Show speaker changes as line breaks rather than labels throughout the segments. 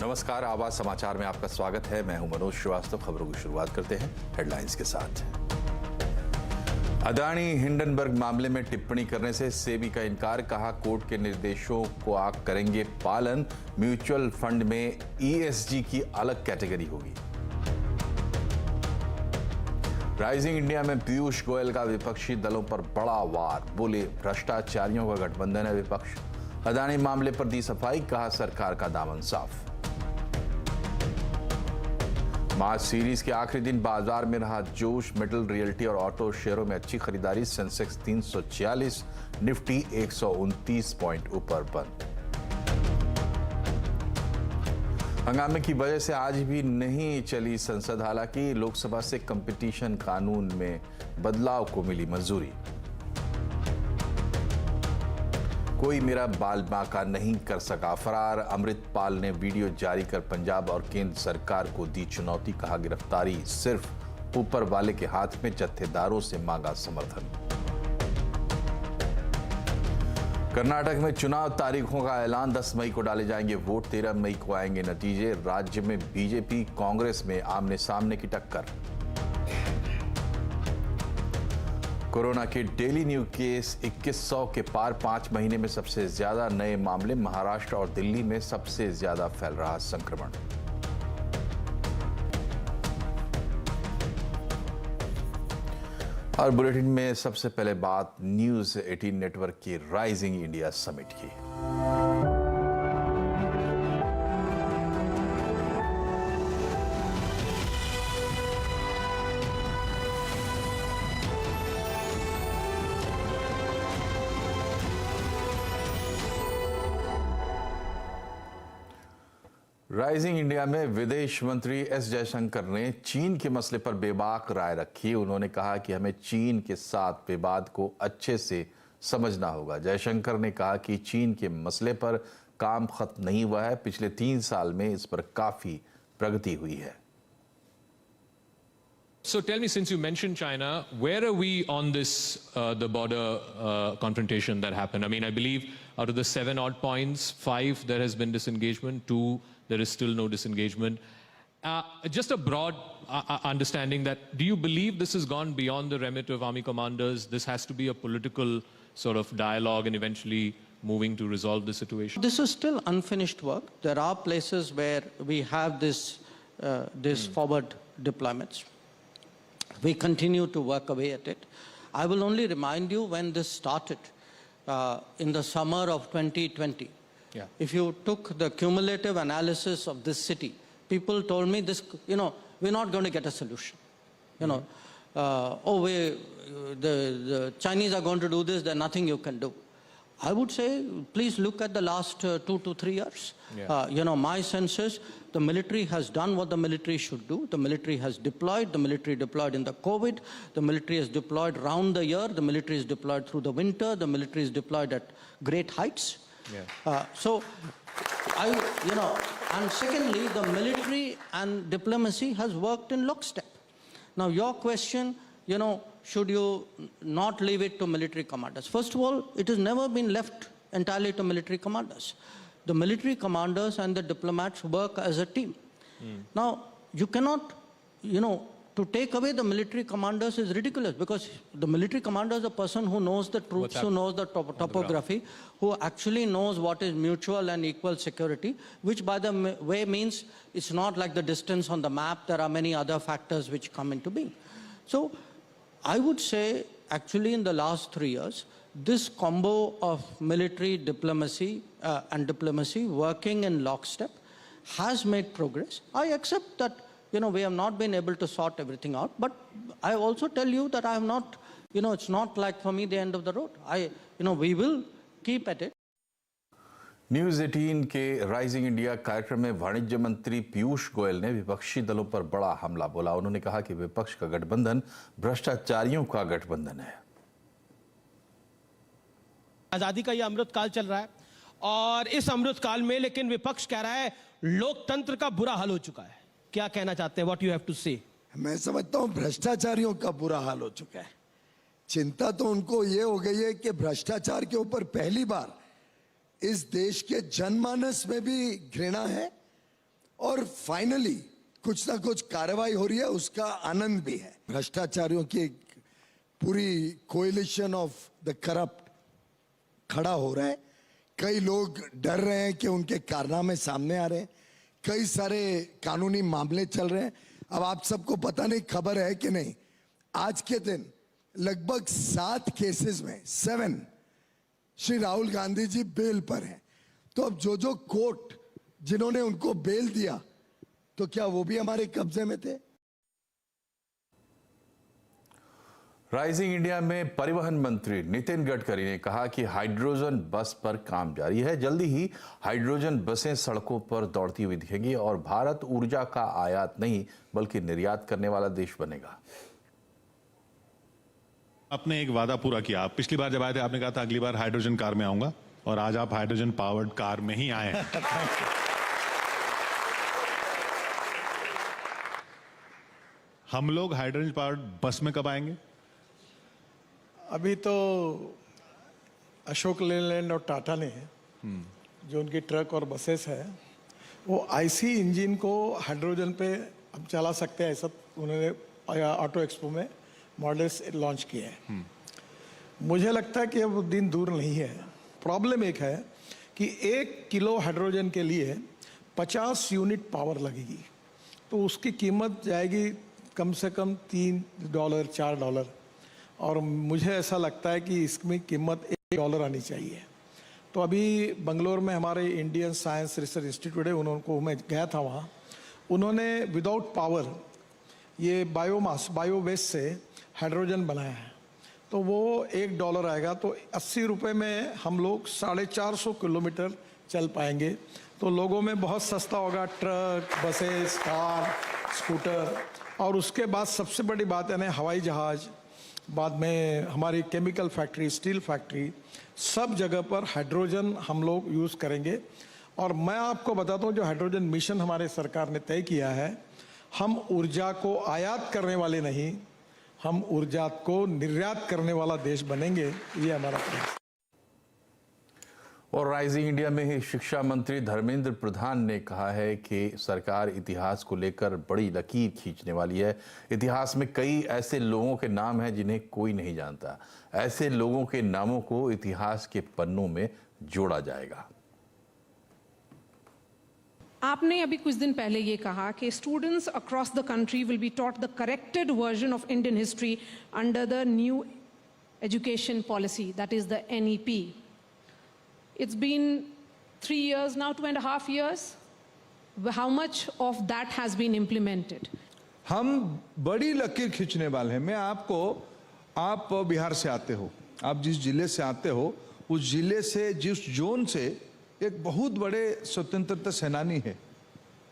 नमस्कार, आवाज समाचार में आपका स्वागत है। मैं हूं मनोज श्रीवास्तव। खबरों की शुरुआत करते हैं हेडलाइंस के साथ। अदानी हिंडनबर्ग मामले में टिप्पणी करने से सेबी का इनकार, कहा कोर्ट के निर्देशों को आप करेंगे पालन। म्यूचुअल फंड में ईएसजी की अलग कैटेगरी होगी। राइजिंग इंडिया में पीयूष गोयल का विपक्षी दलों पर बड़ा वार, बोले भ्रष्टाचारियों का गठबंधन है विपक्ष। अदानी मामले पर दी सफाई, कहा सरकार का दामन साफ। मार्च सीरीज के आखिरी दिन बाजार में रहा जोश, मेटल, रियल्टी और ऑटो शेयरों में अच्छी खरीदारी। सेंसेक्स 346, निफ्टी 129 पॉइंट ऊपर बंद। हंगामे की वजह से आज भी नहीं चली संसद, हालांकि लोकसभा से कंपटीशन कानून में बदलाव को मिली मंजूरी। कोई मेरा बाल बांका नहीं कर सका, फरार अमृतपाल ने वीडियो जारी कर पंजाब और केंद्र सरकार को दी चुनौती, कहा गिरफ्तारी सिर्फ ऊपर वाले के हाथ में, जत्थेदारों से मांगा समर्थन। कर्नाटक में चुनाव तारीखों का ऐलान, 10 मई को डाले जाएंगे वोट, 13 मई को आएंगे नतीजे। राज्य में बीजेपी कांग्रेस में आमने सामने की टक्कर। कोरोना के डेली न्यू केस 2100 के पार, 5 महीने में सबसे ज्यादा नए मामले। महाराष्ट्र और दिल्ली में सबसे ज्यादा फैल रहा संक्रमण। और बुलेटिन में सबसे पहले बात न्यूज 18 नेटवर्क की राइजिंग इंडिया समिट की। राइजिंग इंडिया में विदेश मंत्री एस जयशंकर ने चीन के मसले पर बेबाक राय रखी। उन्होंने कहा कि हमें चीन के साथ विवाद को अच्छे से समझना होगा। जयशंकर ने कहा कि चीन के मसले पर काम खत्म नहीं हुआ है, पिछले 3 साल में इस पर काफी प्रगति हुई है।
So tell me, since you mentioned China, where are we on this, the border confrontation that happened? I mean, I believe out of the 7 odd points, 5 there has been disengagement, 2 there is still no disengagement. Just a broad understanding that, do you believe this has gone beyond the remit of army commanders? This has to be a political sort of dialogue and eventually moving to resolve the situation?
This is still unfinished work. There are places where we have this forward deployments. We continue to work away at it. I will only remind you when this started in the summer of 2020.
Yeah.
If you took the cumulative analysis of this city, people told me this, we're not going to get a solution. The Chinese are going to do this, there's nothing you can do. I would say, please look at the last 2 to 3 years.
Yeah.
My sense is the military has done what the military should do. The military has deployed. The military deployed in the COVID. The military is deployed round the year. The military is deployed through the winter. The military is deployed at great heights.
Yeah.
And secondly, the military and diplomacy has worked in lockstep. Now, your question, should you not leave it to military commanders? First of all, it has never been left entirely to military commanders. The military commanders and the diplomats work as a team. Now, you cannot, to take away the military commanders is ridiculous, because the military commander is a person who knows the troops, who knows the topography, who actually knows what is mutual and equal security, which by the way means it's not like the distance on the map. There are many other factors which come into being. So I would say actually in the last 3 years, this combo of military diplomacy and diplomacy working in lockstep has made progress. I accept that we have not been able to sort everything out, but I also tell you that I have not, it's not like for me the end of the road. We will keep at it.
News 18 के rising India कार्यक्रम में वाणिज्य मंत्री पीयूष गोयल ने विपक्षी दलों पर बड़ा हमला बोला। उन्होंने कहा कि विपक्ष का गठबंधन भ्रष्टाचारियों का गठबंधन है।
आजादी का यह अमृत काल चल रहा है और इस अमृत काल में लेकिन विपक्ष कह रहा है लोकतंत्र का बुरा हाल हो चुका है। क्या कहना चाहते हैं? व्हाट यू हैव टू से?
मैं समझता हूं भ्रष्टाचारियों का बुरा हाल हो चुका है। चिंता तो उनको ये हो गई है कि भ्रष्टाचार के ऊपर पहली बार इस देश के जनमानस में भी घृणा है और फाइनली कुछ ना कुछ कार्रवाई हो रही है, उसका आनंद भी है। भ्रष्टाचारियों की एक पूरी कोएलिशन ऑफ द करप्ट खड़ा हो रहा है। कई लोग डर रहे हैं कि उनके कारनामे सामने आ रहे हैं, कई सारे कानूनी मामले चल रहे हैं। अब आप सबको पता नहीं, खबर है कि नहीं, आज के दिन लगभग 7 केसेस में 7 श्री राहुल गांधी जी बेल पर हैं। तो अब जो कोर्ट जिन्होंने उनको बेल दिया, तो क्या वो भी हमारे कब्जे में थे?
राइजिंग इंडिया में परिवहन मंत्री नितिन गडकरी ने कहा कि हाइड्रोजन बस पर काम जारी है। जल्दी ही हाइड्रोजन बसें सड़कों पर दौड़ती हुई दिखेंगी और भारत ऊर्जा का आयात नहीं बल्कि निर्यात करने वाला देश बनेगा।
आपने एक वादा पूरा किया। आप पिछली बार जब आए थे आपने कहा था अगली बार हाइड्रोजन कार में आऊंगा, और आज आप हाइड्रोजन पावर्ड कार में ही आए हैं। हम लोग हाइड्रोजन पावर्ड बस में कब आएंगे?
अभी तो अशोक लेलैंड और टाटा ने जो उनकी ट्रक और बसेस है वो आईसी इंजन को हाइड्रोजन पे हम चला सकते हैं, ऐसा उन्होंने ऑटो एक्सपो में मॉडल्स लॉन्च किए हैं। मुझे लगता है कि अब दिन दूर नहीं है। प्रॉब्लम एक है कि 1 किलो हाइड्रोजन के लिए 50 यूनिट पावर लगेगी, तो उसकी कीमत जाएगी कम से कम $3 $4, और मुझे ऐसा लगता है कि इसमें कीमत $1 आनी चाहिए। तो अभी बंगलोर में हमारे इंडियन साइंस रिसर्च इंस्टीट्यूट है, उनको मैं गया था वहाँ, उन्होंने विदाउट पावर ये बायोमास बायोवेस्ट से हाइड्रोजन बनाया है। तो वो $1 आएगा, तो 80 रुपये में हम लोग 450 किलोमीटर चल पाएंगे। तो लोगों में बहुत सस्ता होगा, ट्रक, बसेस, कार, स्कूटर। और उसके बाद सबसे बड़ी बात है ना, हवाई जहाज़, बाद में हमारी केमिकल फैक्ट्री, स्टील फैक्ट्री, सब जगह पर हाइड्रोजन हम लोग यूज़ करेंगे। और मैं आपको बताता हूँ, जो हाइड्रोजन मिशन हमारे सरकार ने तय किया है, हम ऊर्जा को आयात करने वाले नहीं, हम ऊर्जा को निर्यात करने वाला देश बनेंगे, ये हमारा प्रयास।
और राइजिंग इंडिया में ही शिक्षा मंत्री धर्मेंद्र प्रधान ने कहा है कि सरकार इतिहास को लेकर बड़ी लकीर खींचने वाली है। इतिहास में कई ऐसे लोगों के नाम हैं जिन्हें कोई नहीं जानता। ऐसे लोगों के नामों को इतिहास के पन्नों में जोड़ा जाएगा।
आपने अभी कुछ दिन पहले ये कहा कि students across the country will be taught the corrected version of Indian history under the new education policy, that is the NEP. It's been 3 years now, 2.5 years. How much of that has been implemented?
हम बड़ी लकीर खींचने वाले हैं। मैं आपको, आप बिहार से आते हो, आप जिस जिले से आते हो, उस जिले से, जिस जोन से एक बहुत बड़े स्वतंत्रता सेनानी है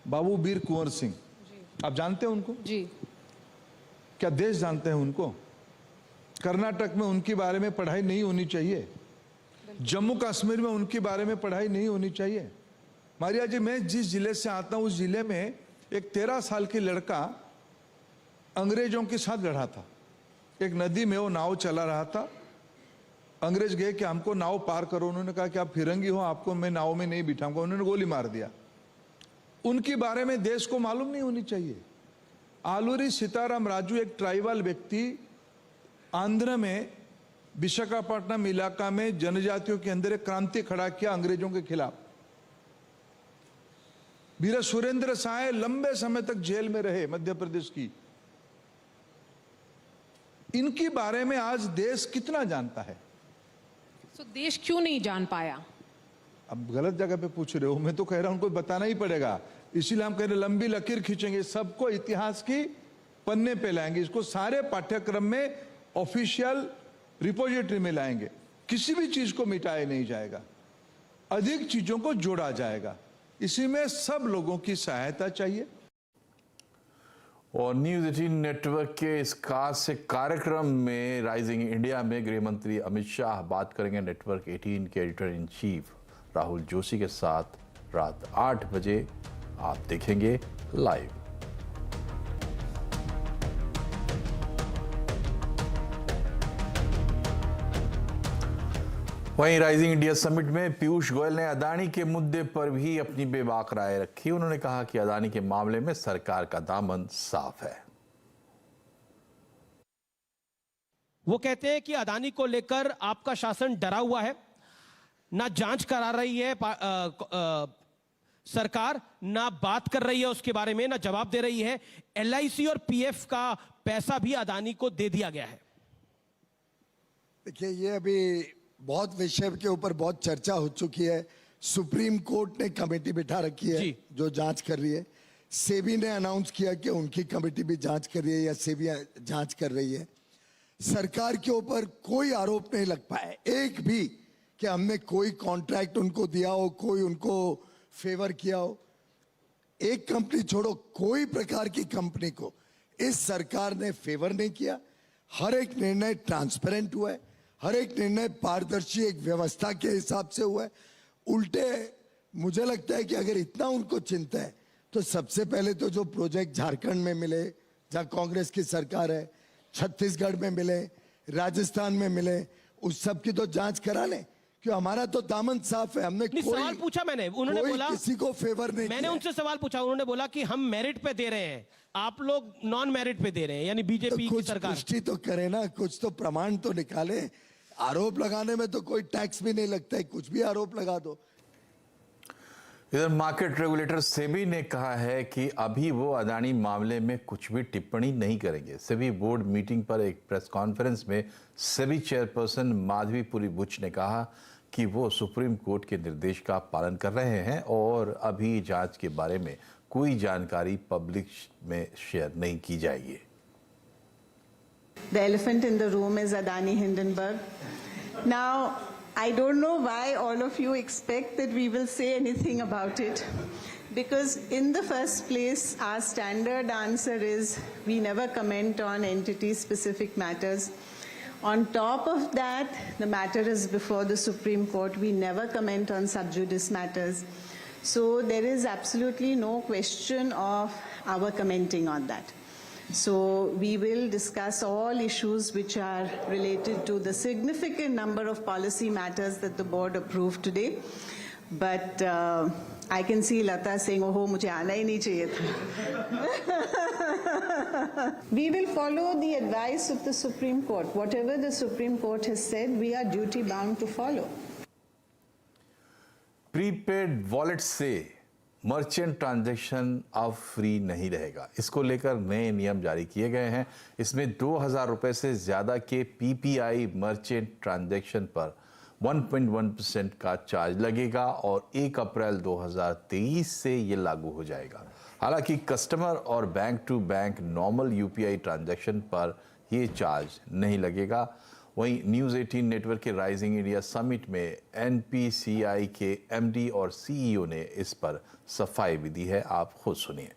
बाबू वीर कुंवर सिंह। आप जानते हैं उनको?
जी।
क्या देश जानते हैं उनको? कर्नाटक में उनके बारे में पढ़ाई नहीं होनी चाहिए? जम्मू कश्मीर में उनके बारे में पढ़ाई नहीं होनी चाहिए? मारिया जी, मैं जिस जिले से आता हूं उस जिले में एक 13 साल की लड़का अंग्रेजों के साथ लड़ा था। एक नदी में वो नाव चला रहा था, अंग्रेज गए कि हमको नाव पार करो, उन्होंने कहा कि आप फिरंगी हो, आपको मैं नाव में नहीं बिठाऊंगा, उन्होंने गोली मार दिया। उनके बारे में देश को मालूम नहीं होनी चाहिए। आलूरी सीताराम राजू एक ट्राइबल व्यक्ति, आंध्र में विशाखापट्टनम इलाका में जनजातियों के अंदर एक क्रांति खड़ा किया अंग्रेजों के खिलाफ। वीर सुरेंद्र साय लंबे समय तक जेल में रहे, मध्य प्रदेश की। इनके बारे में आज देश कितना जानता है?
So, देश क्यों नहीं जान पाया?
अब गलत जगह पे पूछ रहे हो। मैं तो कह रहा हूं उनको बताना ही पड़ेगा, इसीलिए हम कह रहे लंबी लकीर खींचेंगे, सबको इतिहास की पन्ने पे लाएंगे, इसको सारे पाठ्यक्रम में ऑफिशियल रिपोजिटरी में लाएंगे। किसी भी चीज को मिटाया नहीं जाएगा, अधिक चीजों को जोड़ा जाएगा। इसी में सब लोगों की सहायता चाहिए।
और न्यूज़ 18 नेटवर्क के इस खास कार्यक्रम में राइजिंग इंडिया में गृह मंत्री अमित शाह बात करेंगे नेटवर्क 18 के editor in chief Rahul Joshi के साथ रात 8 बजे। आप देखेंगे लाइव। वहीं राइजिंग इंडिया समिट में पीयूष गोयल ने अदानी के मुद्दे पर भी अपनी बेबाक राय रखी। उन्होंने कहा कि अदानी के मामले में सरकार का दामन साफ है।
वो कहते हैं कि अदानी को लेकर आपका शासन डरा हुआ है, ना जांच करा रही है सरकार, ना बात कर रही है उसके बारे में, ना जवाब दे रही है। LIC और PF का पैसा भी अदानी को दे दिया गया है।
देखिए, ये अभी बहुत विषय के ऊपर बहुत चर्चा हो चुकी है। सुप्रीम कोर्ट ने कमेटी बिठा रखी है जो जांच कर रही है। सेबी ने अनाउंस किया कि उनकी कमेटी भी जांच कर रही है या सेबी जांच कर रही है। सरकार के ऊपर कोई आरोप नहीं लग पाया एक भी कि हमने कोई कॉन्ट्रैक्ट उनको दिया हो, कोई उनको फेवर किया हो। एक कंपनी छोड़ो, कोई प्रकार की कंपनी को इस सरकार ने फेवर नहीं किया। हर एक निर्णय ट्रांसपेरेंट हुआ है, हर एक निर्णय पारदर्शी एक व्यवस्था के हिसाब से हुआ है। उल्टे मुझे लगता है कि अगर इतना उनको चिंता है तो सबसे पहले तो जो प्रोजेक्ट झारखंड में मिले जहां कांग्रेस की सरकार है, छत्तीसगढ़ में मिले, राजस्थान में मिले, उस सब की तो जांच करा लें। क्यों, हमारा तो दामन साफ है। हमने कोई
सवाल पूछा मैंने, उन्होंने बोला
किसी को फेवर नहीं
मैंने
किया।
उनसे सवाल पूछा, उन्होंने बोला कि हम मेरिट पे दे रहे हैं, आप लोग नॉन मेरिट पे दे रहे हैं, यानी बीजेपी
तो
की सरकार।
पुष्टि तो करे ना, कुछ तो प्रमाण तो निकाले। आरोप लगाने में तो कोई टैक्स भी नहीं लगता है, कुछ भी आरोप लगा दो।
इधर मार्केट रेगुलेटर सेबी ने कहा है कि अभी वो अदानी मामले में कुछ भी टिप्पणी नहीं करेंगे। सेबी बोर्ड मीटिंग पर एक प्रेस कॉन्फ्रेंस में सेबी चेयरपर्सन माधवीपुरी बुच ने कहा कि वो सुप्रीम कोर्ट के निर्देश का पालन कर रहे हैं और अभी जांच के बारे में कोई जानकारी पब्लिक में शेयर नहीं की जाएगी।
The elephant in the room is Adani Hindenburg. Now, I don't know why all of you expect that we will say anything about it. Because in the first place, our standard answer is we never comment on entity-specific matters. On top of that, the matter is before the Supreme Court. We never comment on sub judice matters. So there is absolutely no question of our commenting on that. So we will discuss all issues which are related to the significant number of policy matters that the board approved today. But I can see Lata saying, "Oh, मुझे आना ही नहीं चाहिए था." We will follow the advice of the Supreme Court. Whatever the Supreme Court has said, we are duty bound to follow.
Prepaid wallet से merchant transaction अब free नहीं रहेगा। इसको लेकर नए नियम जारी किए गए हैं। इसमें 2000 रुपए से ज्यादा के PPI मर्चेंट ट्रांजैक्शन पर 1.1% का चार्ज लगेगा और 1 अप्रैल 2023 से ये लागू हो जाएगा। हालांकि कस्टमर और bank to bank normal UPI transaction पर ये चार्ज नहीं लगेगा। वहीं न्यूज़ 18 नेटवर्क के राइजिंग इंडिया समिट में NPCI के MD और CEO ने इस पर सफाई भी दी है। आप खुद सुनिए।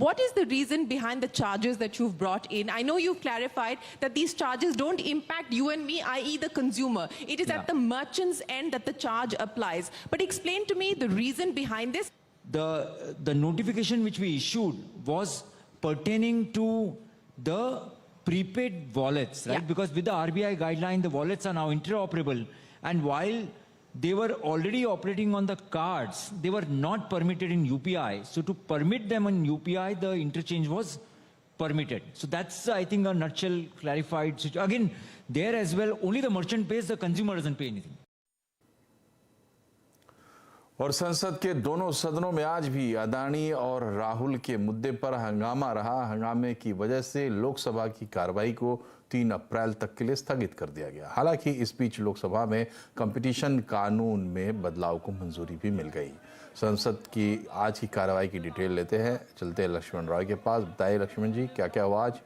What is the reason behind the charges that you've brought in? I know you've clarified that these charges don't impact you and me, i.e. the consumer. It is at the merchant's end that the charge applies. But explain to me the reason behind this.
The notification which we issued was pertaining to the prepaid wallets, right? Because with the RBI guideline, the wallets are now interoperable. And while they were already operating on the cards, they were not permitted in UPI. So to permit them in UPI, the interchange was permitted. So that's, I think, a nutshell clarified. Again, there as well, only the merchant pays, the consumer doesn't pay anything.
और संसद के दोनों सदनों में आज भी अदानी और राहुल के मुद्दे पर हंगामा रहा। हंगामे की वजह से लोकसभा की कार्रवाई को 3 अप्रैल तक के लिए स्थगित कर दिया गया। हालांकि इस बीच लोकसभा में कंपटीशन कानून में बदलाव को मंजूरी भी मिल गई। संसद की आज की कार्रवाई की डिटेल लेते हैं, चलते हैं लक्ष्मण रॉय के पास। बताइए लक्ष्मण जी, क्या क्या हुआ आज?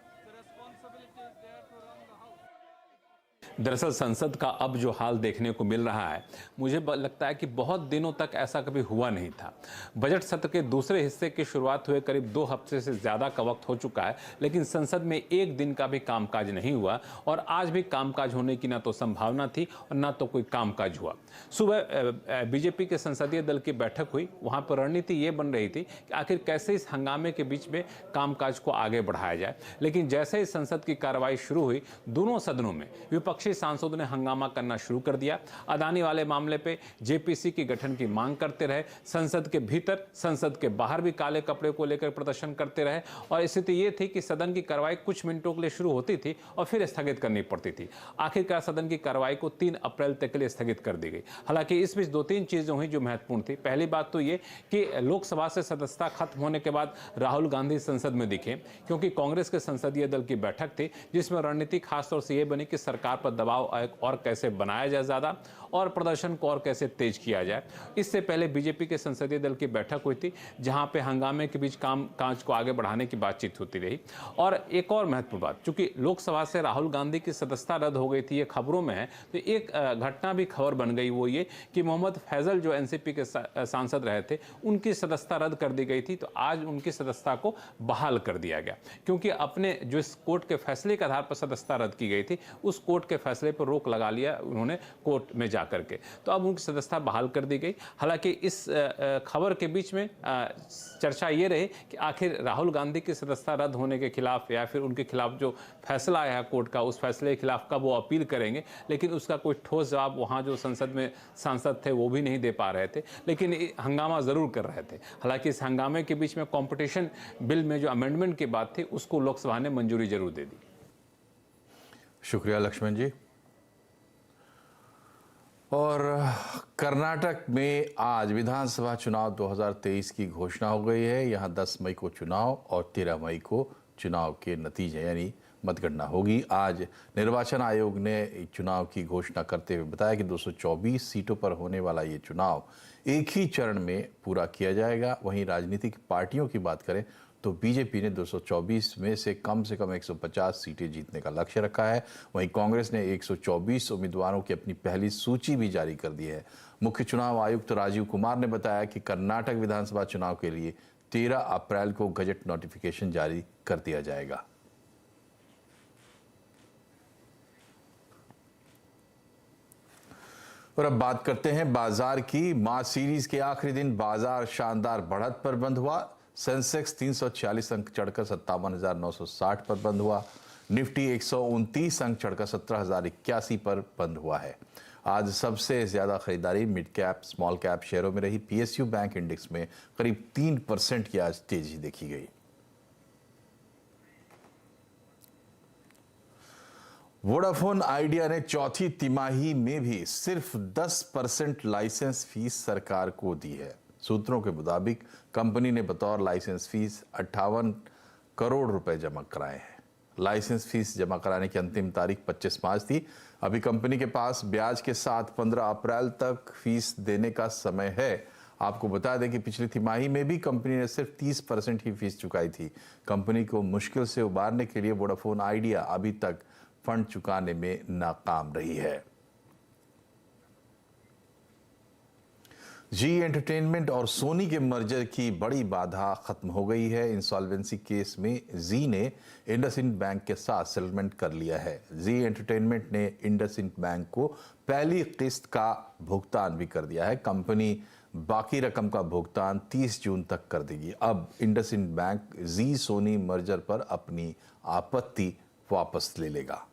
दरअसल संसद का अब जो हाल देखने को मिल रहा है, मुझे लगता है कि बहुत दिनों तक ऐसा कभी हुआ नहीं था। बजट सत्र के दूसरे हिस्से की शुरुआत हुए करीब 2 हफ्ते से ज़्यादा का वक्त हो चुका है, लेकिन संसद में एक दिन का भी कामकाज नहीं हुआ और आज भी कामकाज होने की ना तो संभावना थी और ना तो कोई कामकाज हुआ। सुबह बीजेपी के संसदीय दल की बैठक हुई, वहाँ पर रणनीति ये बन रही थी कि आखिर कैसे इस हंगामे के बीच में कामकाज को आगे बढ़ाया जाए। लेकिन जैसे ही संसद की कार्रवाई शुरू हुई, दोनों सदनों में विपक्षी सांसदों ने हंगामा करना शुरू कर दिया। अदानी वाले मामले पे जेपीसी की गठन की मांग करते रहे, संसद के भीतर संसद के बाहर भी काले कपड़े को लेकर प्रदर्शन करते रहे और स्थिति ये थी कि सदन की कार्रवाई कुछ मिनटों के लिए शुरू होती थी और फिर स्थगित करनी पड़ती थी। आखिरकार सदन की कार्रवाई को 3 अप्रैल तक के लिए स्थगित कर दी गई। हालांकि इस बीच 2-3 चीजें हुई जो महत्वपूर्ण थी। पहली बात तो ये कि लोकसभा से सदस्यता खत्म होने के बाद राहुल गांधी संसद में दिखे, क्योंकि कांग्रेस के संसदीय दल की बैठक थी जिसमें रणनीति खासतौर से ये बनी कि सरकार पर दबाव और कैसे बनाया जाए ज्यादा और प्रदर्शन को और कैसे तेज किया जाए। इससे पहले बीजेपी के संसदीय दल की बैठक हुई थी जहां पे हंगामे के बीच कामकाज को आगे बढ़ाने की बातचीत होती रही। और एक और महत्वपूर्ण बात, चूंकि लोकसभा से राहुल गांधी की सदस्यता रद्द हो गई थी, ये खबरों में है, तो एक घटना भी खबर बन गई, वो ये कि मोहम्मद फैजल जो एनसीपी के सांसद रहे थे, उनकी सदस्यता रद्द कर दी गई थी। तो आज उनकी सदस्यता को बहाल कर दिया गया, क्योंकि अपने जो इस कोर्ट के फैसले के आधार पर सदस्यता रद्द की गई थी, उस कोर्ट के फैसले पर रोक लगा लिया उन्होंने कोर्ट में जाकर के। तो अब उनकी सदस्यता बहाल कर दी गई। हालांकि इस खबर के बीच में चर्चा ये रही कि आखिर राहुल गांधी की सदस्यता रद्द होने के खिलाफ या फिर उनके खिलाफ जो फैसला आया है कोर्ट का, उस फैसले के खिलाफ कब वो अपील करेंगे, लेकिन उसका कोई ठोस जवाब वहाँ जो संसद में सांसद थे वो भी नहीं दे पा रहे थे, लेकिन हंगामा जरूर कर रहे थे। हालांकि इस हंगामे के बीच में कंपटीशन बिल में जो अमेंडमेंट की बात थी उसको लोकसभा ने मंजूरी जरूर दे दी।
शुक्रिया लक्ष्मण जी। और कर्नाटक में आज विधानसभा चुनाव 2023 की घोषणा हो गई है। यहाँ 10 मई को चुनाव और 13 मई को चुनाव के नतीजे यानी मतगणना होगी। आज निर्वाचन आयोग ने चुनाव की घोषणा करते हुए बताया कि 224 सीटों पर होने वाला ये चुनाव एक ही चरण में पूरा किया जाएगा। वहीं राजनीतिक पार्टियों की बात करें तो बीजेपी ने 224 में से कम 150 सीटें जीतने का लक्ष्य रखा है। वहीं कांग्रेस ने 124 उम्मीदवारों की अपनी पहली सूची भी जारी कर दी है। मुख्य चुनाव आयुक्त राजीव कुमार ने बताया कि कर्नाटक विधानसभा चुनाव के लिए 13 अप्रैल को गजट नोटिफिकेशन जारी कर दिया जाएगा। और अब बात करते हैं बाजार की। मार्च सीरीज के आखिरी दिन बाजार शानदार बढ़त पर बंद हुआ। सेंसेक्स 346 अंक चढ़कर 57,960 पर बंद हुआ। निफ्टी 129 अंक चढ़कर 17,081 पर बंद हुआ है। आज सबसे ज्यादा खरीदारी मिड कैप स्मॉल कैप शेयरों में रही। पीएसयू बैंक इंडेक्स में करीब 3% की आज तेजी देखी गई। वोडाफोन आइडिया ने चौथी तिमाही में भी सिर्फ 10% लाइसेंस फीस सरकार को दी है। सूत्रों के मुताबिक कंपनी ने बतौर लाइसेंस फीस 58 करोड़ रुपए जमा कराए हैं। लाइसेंस फीस जमा कराने की अंतिम तारीख 25 मार्च थी। अभी कंपनी के पास ब्याज के साथ 15 अप्रैल तक फीस देने का समय है। आपको बता दें कि पिछली तिमाही में भी कंपनी ने सिर्फ 30% ही फीस चुकाई थी। कंपनी को मुश्किल से उबारने के लिए वोडाफोन आइडिया अभी तक फंड चुकाने में नाकाम रही है। जी एंटरटेनमेंट और सोनी के मर्जर की बड़ी बाधा खत्म हो गई है। इंसॉल्वेंसी केस में जी ने इंडसइंड बैंक के साथ सेटलमेंट कर लिया है। जी एंटरटेनमेंट ने इंडसइंड बैंक को पहली किस्त का भुगतान भी कर दिया है। कंपनी बाकी रकम का भुगतान 30 जून तक कर देगी। अब इंडसइंड बैंक जी सोनी मर्जर पर अपनी आपत्ति वापस ले लेगा।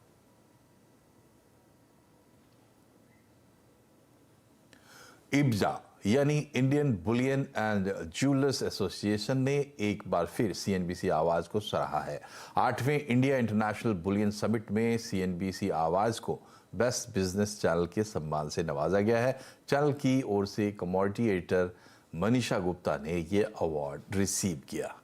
इब्जा यानी Indian Boolean and jewellers association ने एक बार फिर सीएनबीसी आवाज को सराहा है। 8वें इंडिया इंटरनेशनल बुलियन समिट में सीएनबीसी आवाज को बेस्ट बिजनेस चैनल के सम्मान से नवाजा गया है। चैनल की ओर से कमोडिटी एडिटर मनीषा गुप्ता ने यह अवार्ड रिसीव किया।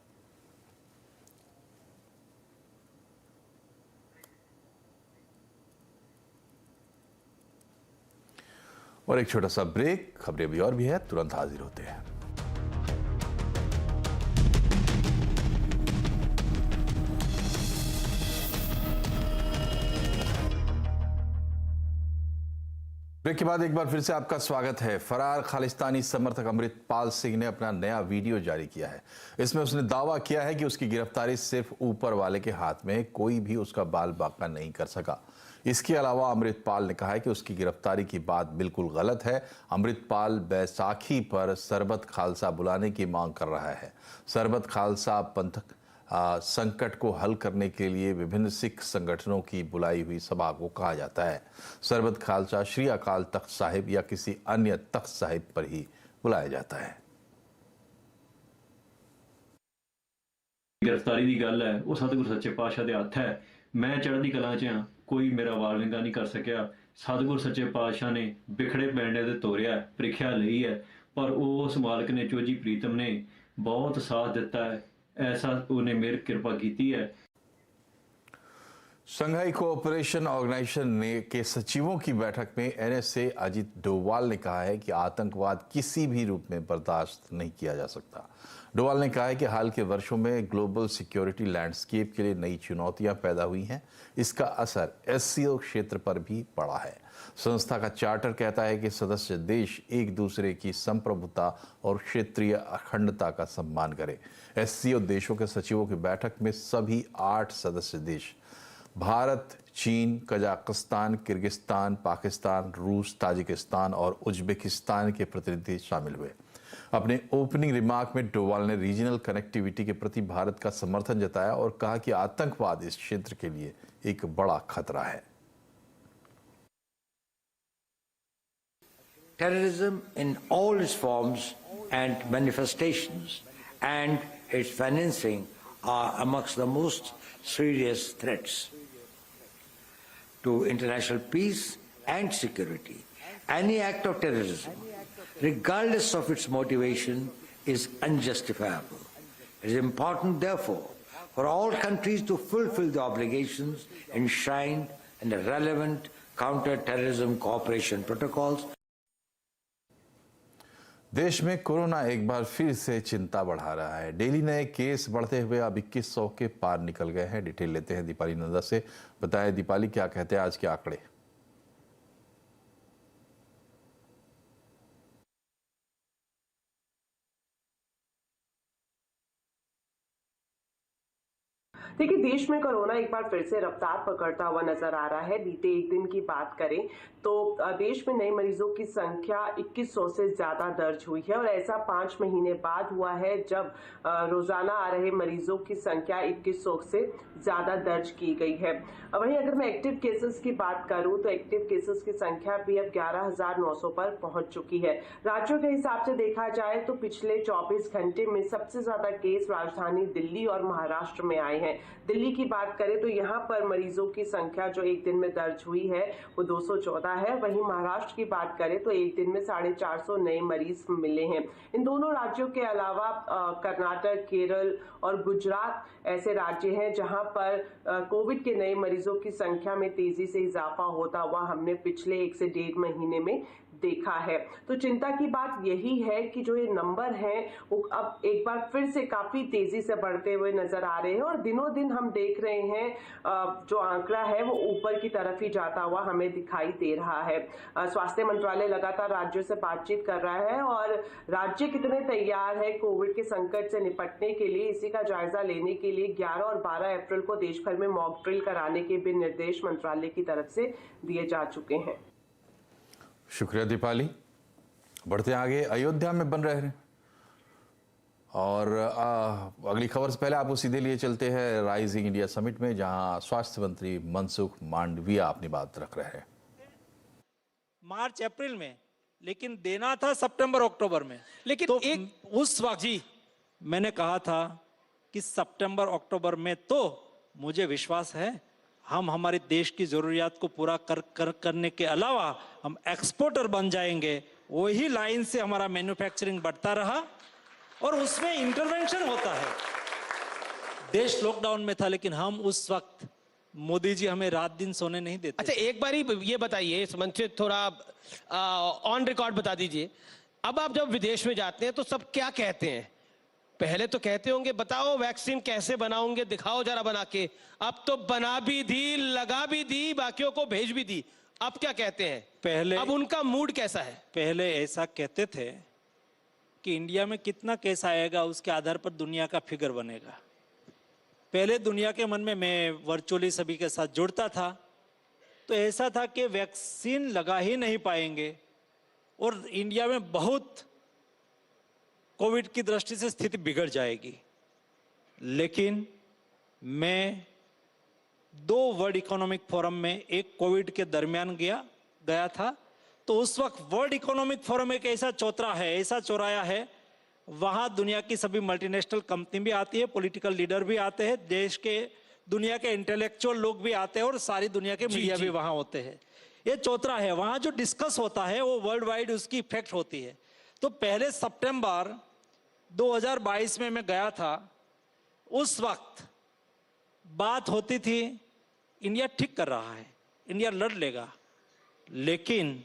और एक छोटा सा ब्रेक, खबरें भी और भी है, तुरंत हाजिर होते हैं। ब्रेक के बाद एक बार फिर से आपका स्वागत है। फरार खालिस्तानी समर्थक अमृतपाल सिंह ने अपना नया वीडियो जारी किया है। इसमें उसने दावा किया है कि उसकी गिरफ्तारी सिर्फ ऊपर वाले के हाथ में, कोई भी उसका बाल बांका नहीं कर सका। इसके अलावा अमृतपाल ने कहा है कि उसकी गिरफ्तारी की बात बिल्कुल गलत है। अमृतपाल बैसाखी पर सरबत खालसा बुलाने की मांग कर रहा है। सरबत खालसा पंथक संकट को हल करने के लिए विभिन्न सिख संगठनों की बुलाई हुई सभा को कहा जाता है। सरबत खालसा श्री अकाल तख्त साहिब या किसी अन्य तख्त साहिब पर ही बुलाया जाता है।
गिरफ्तारी की गल है वो सतगुरु सच्चे पातशाह के हथ है। मैं चढ़ती कला च हाँ, कोई मेरा वाल विंगा नहीं कर सकिया। सतगुरु सच्चे पातशाह ने बिखड़े पैंडे ते तोरिया, प्रीख्या लई है, पर उस मालक ने चोजी प्रीतम ने बहुत साथ दिता है। ऐसा उन्हें मेरी कृपा की है।
शंघाई कोऑपरेशन ऑर्गेनाइजेशन के सचिवों की बैठक में एनएसए अजीत डोवाल ने कहा है कि आतंकवाद किसी भी रूप में बर्दाश्त नहीं किया जा सकता। डोवाल ने कहा है कि हाल के वर्षों में ग्लोबल सिक्योरिटी लैंडस्केप के लिए नई चुनौतियां पैदा हुई हैं। इसका असर एससीओ क्षेत्र पर भी पड़ा है। संस्था का चार्टर कहता है कि सदस्य देश एक दूसरे की संप्रभुता और क्षेत्रीय अखंडता का सम्मान करें। एससीओ देशों के सचिवों की बैठक में सभी 8 सदस्य देश भारत, चीन, कजाकिस्तान, किर्गिस्तान, पाकिस्तान, रूस, ताजिकिस्तान और उज्बेकिस्तान के प्रतिनिधि शामिल हुए। अपने ओपनिंग रिमार्क में डोवाल ने रीजनल कनेक्टिविटी के प्रति भारत का समर्थन जताया और कहा कि आतंकवाद इस क्षेत्र के लिए एक बड़ा खतरा है।
Terrorism in all its forms and manifestations and its financing are amongst the most serious threats to international peace and security. Any act of terrorism, regardless of its motivation, is unjustifiable. It is important, therefore, for all countries to fulfill the obligations enshrined in the relevant counter-terrorism cooperation protocols.
देश में corona एक बार फिर से चिंता बढ़ा रहा है। Daily नए केस बढ़ते हुए अब 2100 के पार निकल गए हैं। डिटेल लेते हैं दीपाली नंदा से। बताएं दीपाली, क्या कहते हैं आज के आंकड़े?
देखिए, देश में कोरोना एक बार फिर से रफ्तार पकड़ता हुआ नजर आ रहा है। बीते एक दिन की बात करें तो देश में नए मरीजों की संख्या 2100 से ज्यादा दर्ज हुई है और ऐसा 5 महीने बाद हुआ है जब रोजाना आ रहे मरीजों की संख्या 2100 से ज्यादा दर्ज की गई है। वहीं अगर मैं एक्टिव केसेस की बात करूं तो एक्टिव केसेस की संख्या भी अब 11,900 पर पहुंच चुकी है। राज्यों के हिसाब से देखा जाए तो पिछले 24 घंटे में सबसे ज्यादा केस राजधानी दिल्ली और महाराष्ट्र में आए हैं। दिल्ली की बात करें तो यहाँ पर मरीजों की संख्या जो एक दिन में दर्ज हुई है वो 214 है। वहीं महाराष्ट्र की बात करें तो एक दिन में 450 नए मरीज मिले हैं। इन दोनों राज्यों के अलावा कर्नाटक, केरल और गुजरात ऐसे राज्य हैं जहां पर कोविड के नए मरीजों की संख्या में तेजी से इजाफा होता हुआ हमने पिछले 1 से 1.5 महीने में देखा है। तो चिंता की बात यही है कि जो ये नंबर हैं वो अब एक बार फिर से काफी तेजी से बढ़ते हुए नजर आ रहे हैं और दिनों दिन हम देख रहे हैं जो आंकड़ा है वो ऊपर की तरफ ही जाता हुआ हमें दिखाई दे रहा है। स्वास्थ्य मंत्रालय लगातार राज्यों से बातचीत कर रहा है और राज्य कितने तैयार है कोविड के संकट से निपटने के लिए, इसी का जायजा लेने के लिए 11 और 12 अप्रैल को देश भर में मॉक ड्रिल कराने के भी निर्देश मंत्रालय की तरफ से दिए जा चुके हैं।
शुक्रिया दीपाली। बढ़ते आगे, अयोध्या में बन रहे हैं और अगली खबर से पहले आपको सीधे लिए चलते हैं राइजिंग इंडिया समिट में, जहां स्वास्थ्य मंत्री मनसुख मांडविया अपनी बात रख रहे हैं।
मार्च अप्रैल में, लेकिन देना था सितंबर अक्टूबर में। लेकिन तो उस वक्त जी मैंने कहा था कि सितंबर अक्टूबर में तो मुझे विश्वास है हम हमारे देश की जरूरियात को पूरा करने के अलावा हम एक्सपोर्टर बन जाएंगे। वही लाइन से हमारा मैन्युफैक्चरिंग बढ़ता रहा और उसमें इंटरवेंशन होता है। देश लॉकडाउन में था लेकिन हम उस वक्त मोदी जी हमें रात दिन सोने नहीं देते।
अच्छा, एक बार ये बताइए, इस मंच से थोड़ा ऑन रिकॉर्ड बता दीजिए, अब आप जब विदेश में जाते हैं तो सब क्या कहते हैं? पहले तो कहते होंगे बताओ वैक्सीन कैसे बनाओगे, दिखाओ जरा बना के। अब तो बना भी दी, लगा भी दी, बाकियों को भेज भी दी। अब क्या कहते हैं?
पहले
अब उनका मूड कैसा है?
पहले ऐसा कहते थे कि इंडिया में कितना केस आएगा उसके आधार पर दुनिया का फिगर बनेगा। पहले दुनिया के मन में मैं वर्चुअली सभी के साथ जुड़ता था तो ऐसा था कि वैक्सीन लगा ही नहीं पाएंगे और इंडिया में बहुत कोविड की दृष्टि से स्थिति बिगड़ जाएगी। लेकिन मैं 2 वर्ल्ड इकोनॉमिक फोरम में, एक कोविड के दरमियान गया था, तो उस वक्त वर्ल्ड इकोनॉमिक फोरम एक ऐसा चौराया है, वहां दुनिया की सभी मल्टीनेशनल कंपनी भी आती है, पॉलिटिकल लीडर भी आते हैं, देश के दुनिया के इंटेलेक्चुअल लोग भी आते हैं और सारी दुनिया के मीडिया भी वहां होते हैं। ये चौतरा है, वहां जो डिस्कस होता है वो वर्ल्ड वाइड उसकी इफेक्ट होती है। तो पहले सितंबर 2022 में मैं गया था, उस वक्त बात होती थी इंडिया ठीक कर रहा है, इंडिया लड़ लेगा। लेकिन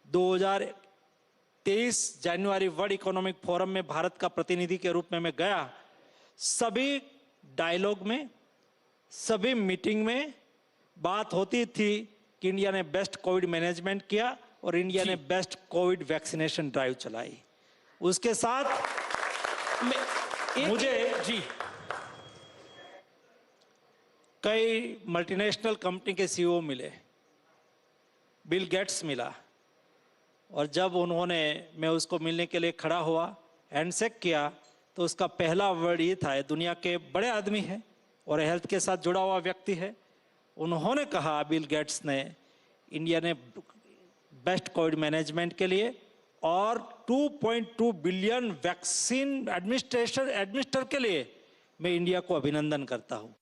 2023 जनवरी वर्ल्ड इकोनॉमिक फोरम में भारत का प्रतिनिधि के रूप में मैं गया, सभी डायलॉग में, सभी मीटिंग में बात होती थी कि इंडिया ने बेस्ट कोविड मैनेजमेंट किया और इंडिया ने बेस्ट कोविड वैक्सीनेशन ड्राइव चलाई। उसके साथ मुझे कई मल्टीनेशनल कंपनी के सीईओ मिले, बिल गेट्स मिला, और जब मैं उसको मिलने के लिए खड़ा हुआ, हैंडशेक किया, तो उसका पहला वर्ड ये था, दुनिया के बड़े आदमी है और हेल्थ के साथ जुड़ा हुआ व्यक्ति है। उन्होंने कहा, बिल गेट्स ने, इंडिया ने बेस्ट कोविड मैनेजमेंट के लिए और 2.2 बिलियन वैक्सीन एडमिनिस्टर के लिए मैं इंडिया को अभिनंदन करता हूं।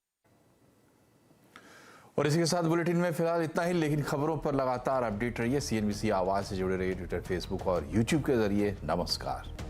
और इसी के साथ बुलेटिन में फिलहाल इतना ही, लेकिन खबरों पर लगातार अपडेट रहिए। CNBC आवाज से जुड़े रहिए ट्विटर, फेसबुक और यूट्यूब के जरिए। नमस्कार।